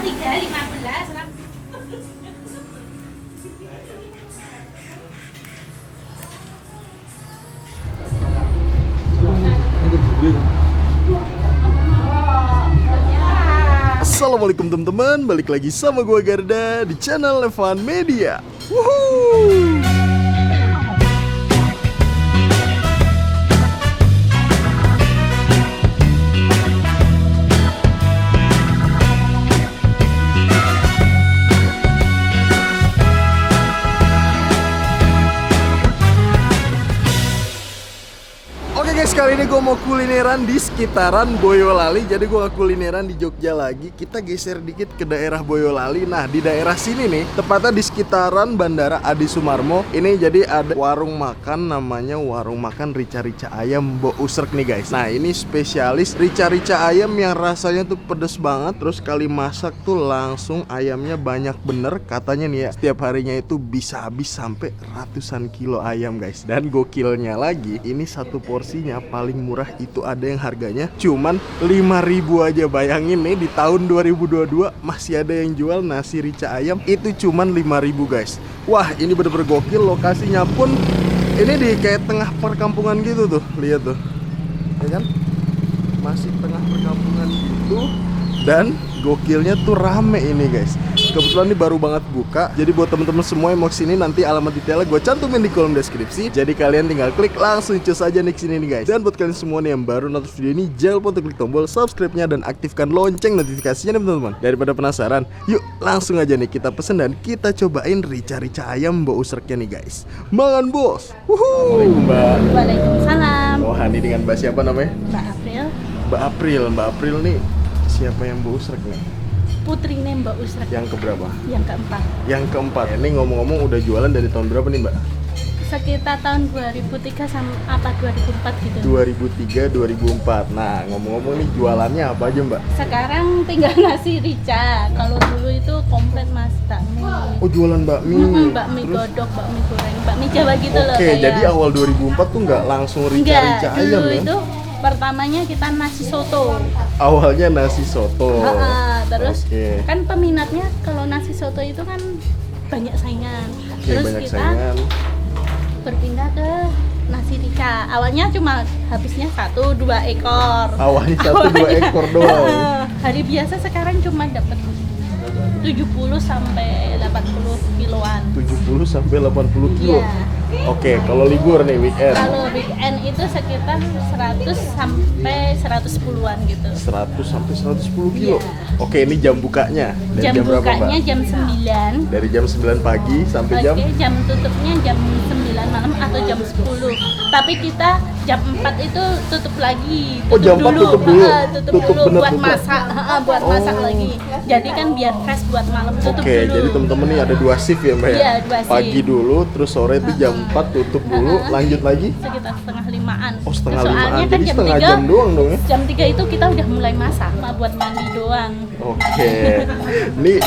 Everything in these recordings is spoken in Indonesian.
3.15. Assalamualaikum teman-teman, balik lagi sama gue Garda di channel Levan Media. Wuhuu. Oke guys, kali ini gue mau kulineran di sekitaran Boyolali. Jadi gue gak kulineran di Jogja lagi. Kita geser dikit ke daerah Boyolali. Nah, di daerah sini nih, tepatnya di sekitaran Bandara Adi Sumarmo. Ini jadi ada warung makan, namanya warung makan Rica-Rica Ayam Mbok Usrek nih guys. Nah, ini spesialis Rica-Rica Ayam yang rasanya tuh pedes banget. Terus kali masak tuh langsung ayamnya banyak bener. Katanya nih ya, setiap harinya itu bisa habis sampai ratusan kilo ayam guys. Dan gokilnya lagi, ini satu porsinya paling murah itu ada yang harganya cuman 5.000 aja. Bayangin nih, di tahun 2022 masih ada yang jual nasi rica ayam itu cuman 5.000 guys. Wah, ini bener-bener gokil. Lokasinya pun ini di kayak tengah perkampungan gitu tuh. Lihat tuh, ya kan? Masih tengah perkampungan gitu. Dan gokilnya tuh rame ini guys. Kebetulan ini baru banget buka. Jadi buat temen-temen semua yang mau kesini, nanti alamat detailnya gue cantumin di kolom deskripsi. Jadi kalian tinggal klik langsung cus aja nih kesini nih guys. Dan buat kalian semua nih yang baru nonton video ini, jangan lupa untuk klik tombol subscribe-nya dan aktifkan lonceng notifikasinya nih teman-teman. Daripada penasaran, yuk langsung aja nih kita pesen dan kita cobain rica-rica ayam Mbok Usreknya nih guys. Mangan bos. Assalamualaikum Mbak. Waalaikumsalam. Oh, Hani dengan Mbak siapa namanya? Mbak April. Mbak April. Mbak April nih siapa yang Mbok Usrek nih? Putrinya Mbak Usrek. Yang keberapa? Yang keempat. Yang keempat. Ini ngomong-ngomong udah jualan dari tahun berapa nih Mbak? Sekitar tahun 2003 sama apa 2004 gitu. 2003, 2004. Nah, ngomong-ngomong nih jualannya apa aja Mbak? Sekarang tinggal nasi rica. Kalau dulu itu komplit mas bakmi. Oh, jualan bakmi. Bakmi Terus? godok, bakmi goreng, bakmi Jawa gitu loh. Oke, kayak. jadi awal 2004 tuh nggak langsung Enggak, rica-rica ayam dulu ya? itu pertamanya kita nasi soto. Awalnya nasi soto. Terus Oke. kan peminatnya kalau nasi soto itu kan banyak saingan. Oke, Terus banyak kita saingan. berpindah ke nasi rica. Awalnya cuma habisnya 1-2 ekor. Awalnya 1-2 ekor doang. Hari biasa sekarang cuma dapat 70 sampai 80 kiloan. 70 sampai 80 kilo. Iya. Oke, kalau libur nih weekend. Kalau weekend itu sekitar 100 sampai 110-an gitu. 100 sampai 110 kilo. Iya. Oke, ini jam bukanya. Dari Jam berapa, bukanya Mbak? jam 9. Dari jam 9 pagi sampai jam Oke, jam tutupnya jam 9 malam atau jam 10. Tapi kita jam 4 itu tutup lagi. Oh, jam 4 tutup dulu. Tutup Tutup dulu bener buat tutup. masak, buat masak lagi. Jadi kan biar fresh buat malam tutup Oke, dulu. jadi temen-temen nih ada 2 shift ya Mbak ya? Iya, 2 shift. Pagi dulu, terus sore itu jam 4 tutup dulu, lanjut lagi? Sekitar setengah 5-an. Oh, setengah Soalnya 5-an, kan jadi jam setengah 3, jam doang dong ya? Jam 3 itu kita udah mulai masak, buat mandi doang. Oke, nih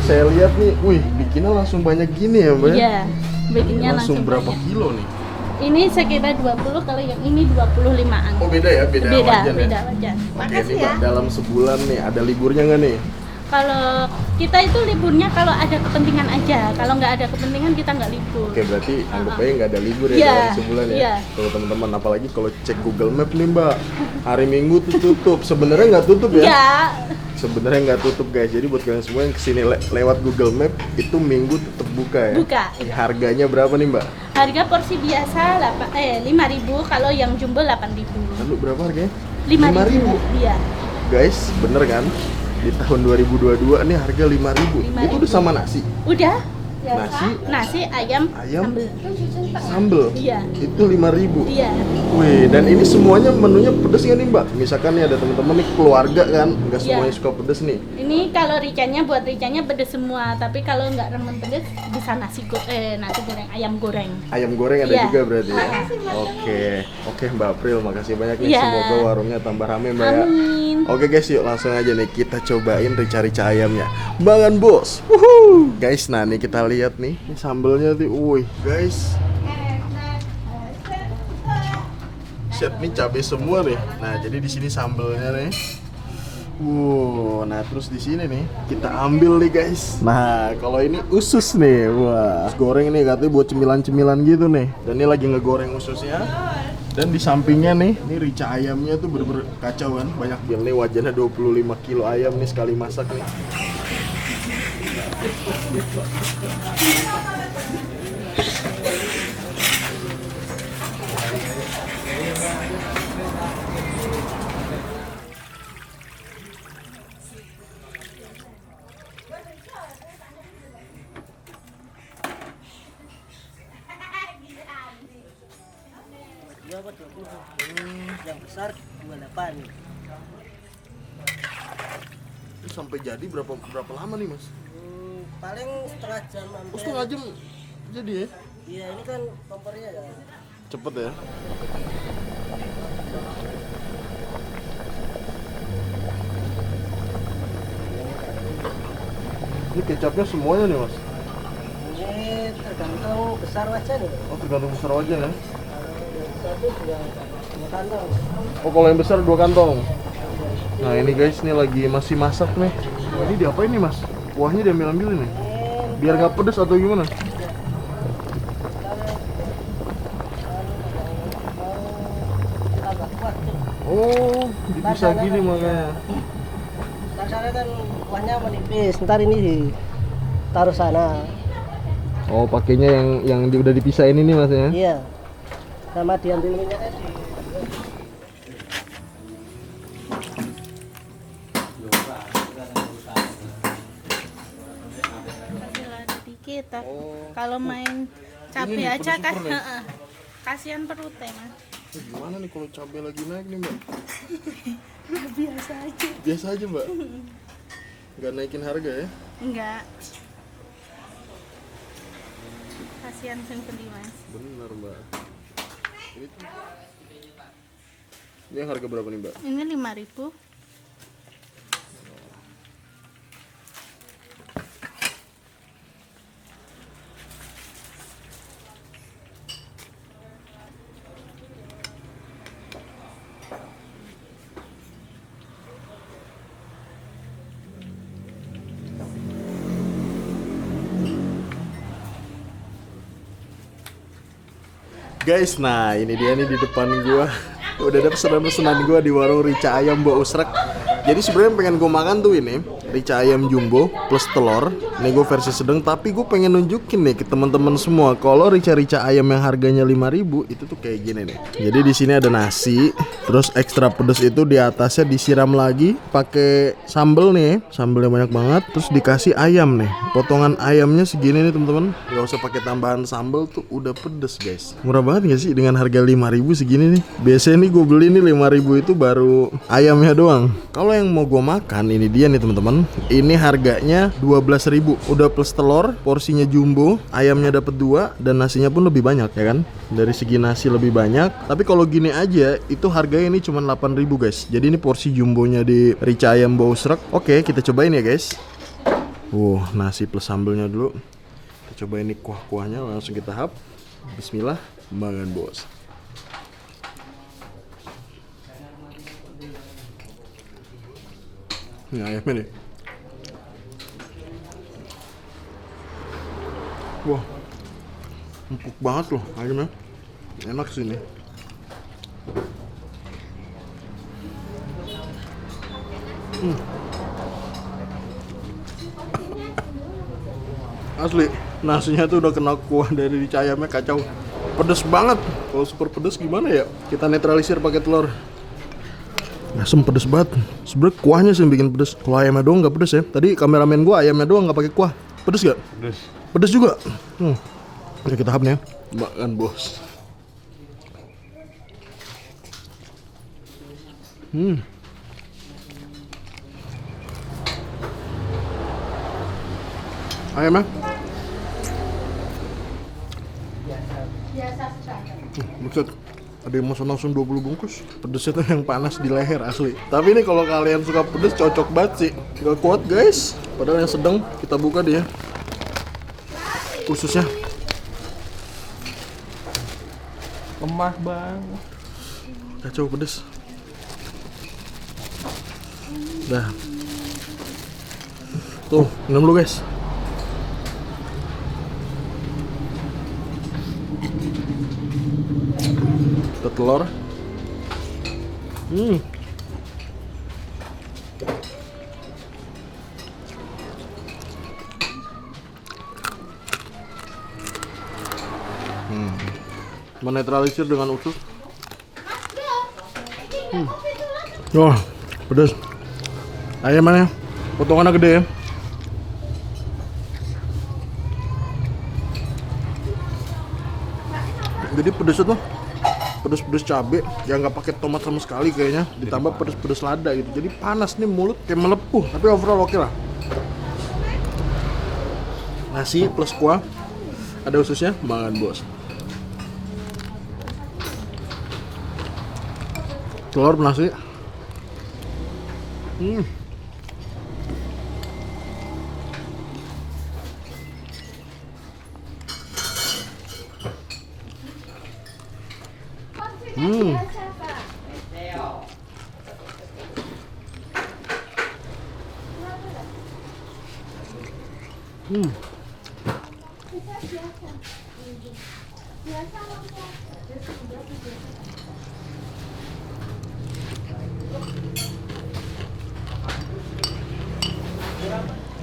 saya lihat nih, wih bikinnya langsung banyak gini ya Mbak? Iya, bikinnya Langsung berapa banyak. kilo nih? Ini sekitar 20, kalau yang ini 25-an. Oh beda ya, beda wajan ya? Beda wajan. Oke, ini Mbak, dalam sebulan nih, ada liburnya nggak nih? Kalau kita itu liburnya kalau ada kepentingan aja. Kalau nggak ada kepentingan kita nggak libur. Oke, berarti anggap aja nggak ada libur ya Iya, dalam sebulan ya? iya. Kalau teman-teman, apalagi kalau cek Google Map nih Mbak, hari Minggu tuh tutup. Sebenarnya nggak tutup ya? Ya, Sebenarnya nggak tutup guys. Jadi buat kalian semua yang kesini lewat Google Map itu Minggu tetap buka ya? buka. Harganya berapa nih Mbak? Harga porsi biasa 5.000, kalau yang jumbo 8.000. Lalu berapa harganya? 5.000. Iya. Guys, bener kan? Di tahun 2022 nih harga 5.000. Itu udah sama nasi? Udah. Nasi, ayam, ayam, sambel. sambel. Iya. Itu 5.000. Iya. Wih, dan ini semuanya menunya pedes nggak nih Mbak? Misalkan nih ada teman-teman nih keluarga kan, nggak Iya. semuanya suka pedes nih. Ini kalau ricanya buat ricanya pedes semua, tapi kalau nggak remen pedes bisa nasi goreng, ayam goreng. Ayam goreng ada Iya. juga berarti ya? Oke Mbak April, makasih banyak nih. Iya. Semoga warungnya tambah rame Mbak ya. Amin. Oke guys, yuk langsung aja nih kita cobain rica-rica ayamnya. Mangan bos. Wuhu. Guys, nah nih kita lihat nih, ini sambelnya tuh. Wih, guys. Set nih cabai semua nih. Nah, jadi di sini sambelnya nih. Wow, nah terus di sini nih kita ambil nih guys. Nah kalau ini usus nih, wah goreng nih katanya buat cemilan-cemilan gitu nih. Dan ini lagi ngegoreng ususnya. Dan di sampingnya nih, ini rica ayamnya tuh bener-bener kacau kan. Banyak banget nih, wajannya 25 kilo ayam nih sekali masak nih. Yang besar 28. Ini sampai jadi berapa lama nih mas? Paling setengah jam. Oh setengah jam jadi ya? Iya ini kan kompornya ya. Cepet ya? Ini kecapnya semuanya nih mas? Ini tergantung besar wajan. Oh tergantung besar wajan ya? Satu dua kantong. Oh kalau yang besar 2 kantong. Nah ini guys, ini lagi masih masak nih. Wah, ini diapain nih mas? Kuahnya diambil-ambilin nih? Biar nggak pedes atau gimana? Agak kuat tuh. Oh, dipisah gini makanya. Rasanya kan kuahnya menipis. Ntar ini ditaruh sana. Oh, pakainya yang udah dipisahin ini mas ya? Iya. Sama diambil minyaknya di. Kasih lada dikit. Oh. Kalau main cabai Ini nih, aja kan, super-super nih. kasihan perutnya mas. Gimana nih kalau cabai lagi naik nih mbak? Biasa aja. Biasa aja mbak? Nggak naikin harga ya? Enggak. Kasihan sing beli mas. Bener mbak. Ini tuh. Ini yang harga berapa nih mbak? Ini 5.000. Guys, nah ini dia nih di depan gua. Udah ada pesanan-pesanan gua di warung rica ayam Mbak Usrek. Jadi sebenarnya pengen gua makan tuh ini rica ayam jumbo plus telur. Ini gua versi sedang, tapi gua pengen nunjukin nih ke teman-teman semua kalau rica-rica ayam yang harganya 5.000 itu tuh kayak gini nih. Jadi di sini ada nasi, terus ekstra pedas itu di atasnya disiram lagi pakai sambel nih, sambelnya banyak banget, terus dikasih ayam nih. Potongan ayamnya segini nih teman-teman. Gak usah pakai tambahan sambel tuh udah pedes guys. Murah banget gak sih dengan harga 5.000 segini nih? Biasanya nih gue beli nih 5.000 itu baru ayamnya doang. Kalau yang mau gue makan ini dia nih teman-teman. Ini harganya 12.000. Udah plus telur, porsinya jumbo, ayamnya dapat 2 dan nasinya pun lebih banyak ya kan? Dari segi nasi lebih banyak. Tapi kalau gini aja itu harganya ini cuma 8.000 guys. Jadi ini porsi jumbonya di rica ayam Mbak Usrek. Oke, kita cobain ya guys. Nasi plus sambelnya dulu. Kita cobain nih kuah-kuahnya, langsung kita hap. Bismillah, makan bos. Ini ayamnya nih. Wah, empuk banget loh ayamnya. Enak sih ini. Asli, nasinya tuh udah kena kuah dari rica ayamnya, kacau. Pedes banget. Kalau super pedes gimana ya? Kita netralisir pakai telur. Asem pedes banget. Sebenernya kuahnya sih yang bikin pedes. Kalau ayamnya doang nggak pedes ya. Tadi kameramen gua ayamnya doang nggak pakai kuah. Pedes gak? Pedes. Pedes juga. Oke, kita hapnya. Makan bos. Ayamnya. Buset. Ada yang pesan langsung 20 bungkus. Pedesnya tuh yang panas di leher asli. Tapi ini kalau kalian suka pedes cocok banget sih. Gak kuat guys. Padahal yang sedang kita buka dia. Khususnya. Lemah bang. Kacau pedes. Dah. Tuh, minum dulu guys. Ada telur. Menetralisir dengan usus. Wah, pedas. Ayamnya potongannya gede ya. Jadi pedesnya tuh pedes cabe yang nggak pakai tomat sama sekali kayaknya, ditambah pedes lada gitu. Jadi panas nih, mulut kayak melepuh. Tapi overall oke lah. Nasi plus kuah, ada ususnya, makan bos. Telur nasi.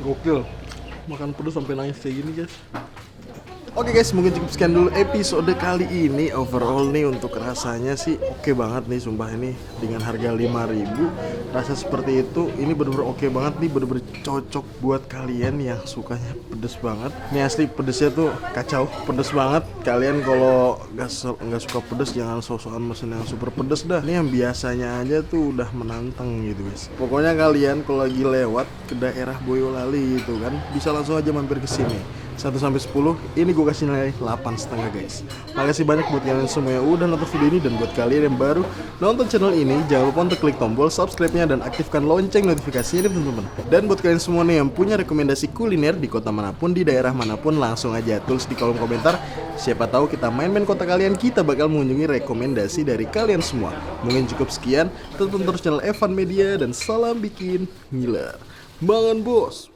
Gokil, makan pedas sampai nangis kayak gini guys. Oke guys, mungkin cukup sekian dulu episode kali ini. Overall nih untuk rasanya sih oke banget nih, sumpah ini dengan harga 5.000 rasa seperti itu, ini bener-bener oke banget nih, bener-bener cocok buat kalian yang sukanya pedes banget. Ini asli pedesnya tuh kacau, pedes banget. Kalian kalau nggak suka pedes jangan sok-sokan mesen yang super pedes dah. Ini yang biasanya aja tuh udah menantang gitu guys. Pokoknya kalian kalau lagi lewat ke daerah Boyolali gitu kan, bisa langsung aja mampir ke sini. 1-10, ini gue kasih nilai 8,5 guys. Makasih banyak buat kalian semua yang udah nonton video ini, dan buat kalian yang baru nonton channel ini, jangan lupa untuk klik tombol subscribe-nya dan aktifkan lonceng notifikasinya nih teman-teman. Dan buat kalian semua nih yang punya rekomendasi kuliner di kota manapun, di daerah manapun, langsung aja tulis di kolom komentar. Siapa tahu kita main-main kota kalian, kita bakal mengunjungi rekomendasi dari kalian semua. Mungkin cukup sekian, tonton terus channel Evan Media dan salam bikin ngiler. Bangun bos.